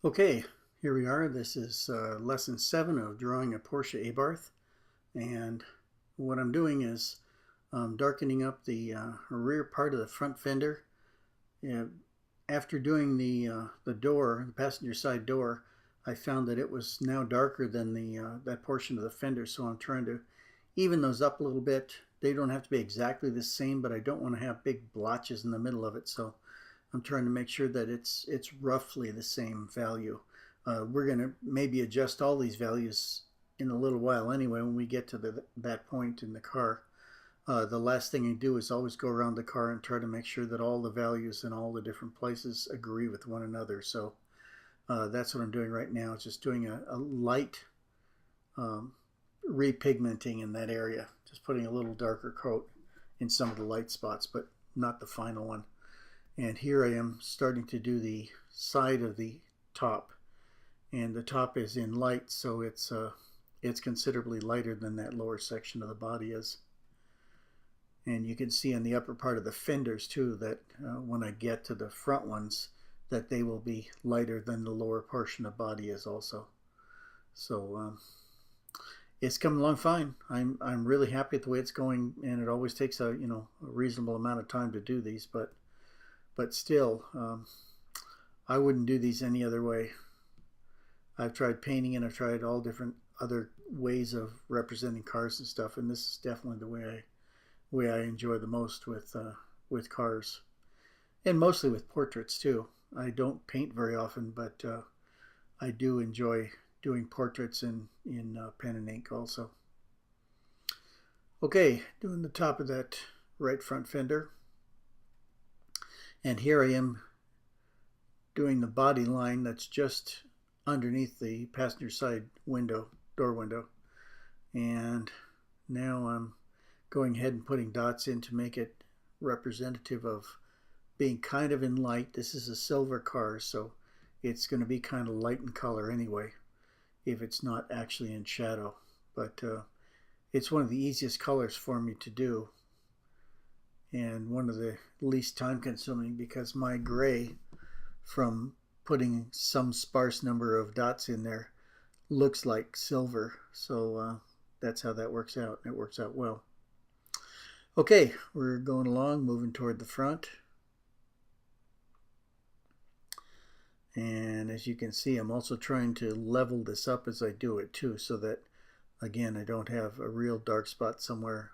Okay, here we are. This is lesson 7 of drawing a Porsche Abarth, and what I'm doing is darkening up the rear part of the front fender. And after doing the door, the passenger side door, I found that it was now darker than the that portion of the fender, so I'm trying to even those up a little bit. They don't have to be exactly the same, but I don't want to have big blotches in the middle of it, so I'm trying to make sure that it's roughly the same value. We're going to maybe adjust all these values in a little while anyway when we get to that point in the car. The last thing I do is always go around the car and try to make sure that all the values in all the different places agree with one another. So that's what I'm doing right now. It's just doing a light um, repigmenting in that area. Just putting a little darker coat in some of the light spots, but not the final one. And here I am starting to do the side of the top, and the top is in light, so it's considerably lighter than that lower section of the body is. And you can see on the upper part of the fenders too that when I get to the front ones that they will be lighter than the lower portion of body is also. So it's coming along fine. I'm really happy with the way it's going, and it always takes a reasonable amount of time to do these, but still, I wouldn't do these any other way. I've tried painting and I've tried all different other ways of representing cars and stuff, and this is definitely the way I enjoy the most with cars, and mostly with portraits too. I don't paint very often, but I do enjoy doing portraits in pen and ink also. Okay, doing the top of that right front fender. And here I am doing the body line that's just underneath the passenger side window, door window. And now I'm going ahead and putting dots in to make it representative of being kind of in light. This is a silver car, so it's going to be kind of light in color anyway, if it's not actually in shadow. But it's one of the easiest colors for me to do, and one of the least time consuming, because my gray from putting some sparse number of dots in there looks like silver. So that's how that works out. It works out well. Okay, we're going along, moving toward the front. And as you can see, I'm also trying to level this up as I do it too, so that again I don't have a real dark spot somewhere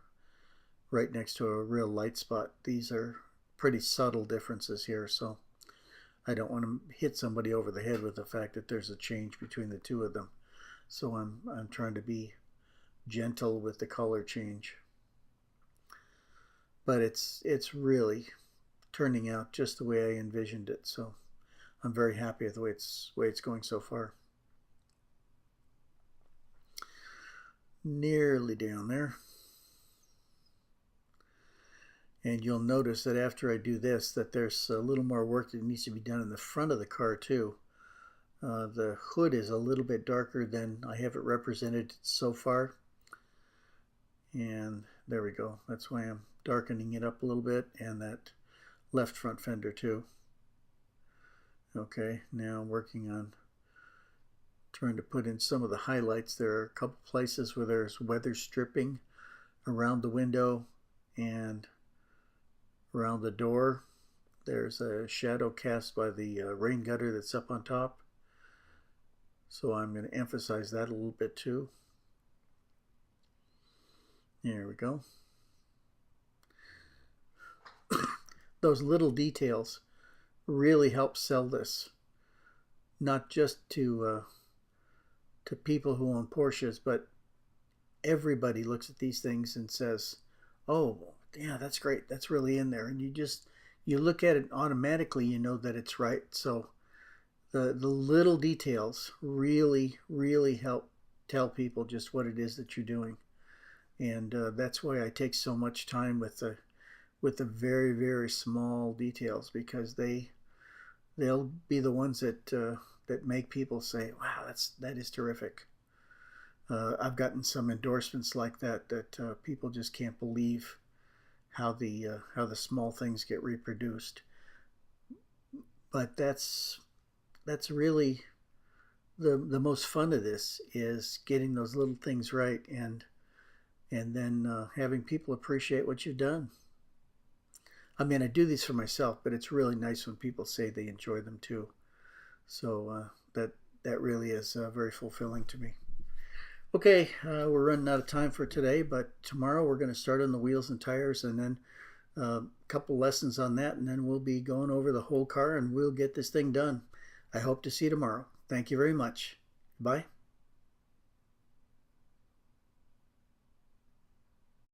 right next to a real light spot. These are pretty subtle differences here, so I don't want to hit somebody over the head with the fact that there's a change between the two of them. So I'm trying to be gentle with the color change. But it's really turning out just the way I envisioned it, so I'm very happy with the way it's going so far. Nearly down there. And you'll notice that after I do this, that there's a little more work that needs to be done in the front of the car too. The hood is a little bit darker than I have it represented so far. And there we go. That's why I'm darkening it up a little bit, and that left front fender too. Okay, now I'm working on trying to put in some of the highlights. There are a couple places where there's weather stripping around the window and around the door. There's a shadow cast by the rain gutter that's up on top. So I'm going to emphasize that a little bit too. There we go. Those little details really help sell this, not just to people who own Porsches, but everybody looks at these things and says, "Oh, yeah, that's great. That's really in there." And you look at it automatically, you know that it's right. So the little details really help tell people just what it is that you're doing, and that's why I take so much time with the very small details, because they'll be the ones that make people say, "Wow, that is terrific." I've gotten some endorsements like that people just can't believe how the small things get reproduced. But that's really the most fun of this is getting those little things right, and then having people appreciate what you've done. I mean, I do these for myself, but it's really nice when people say they enjoy them too. So that really is very fulfilling to me. Okay, we're running out of time for today, but tomorrow we're going to start on the wheels and tires, and then a couple lessons on that, and then we'll be going over the whole car, and we'll get this thing done. I hope to see you tomorrow. Thank you very much. Bye.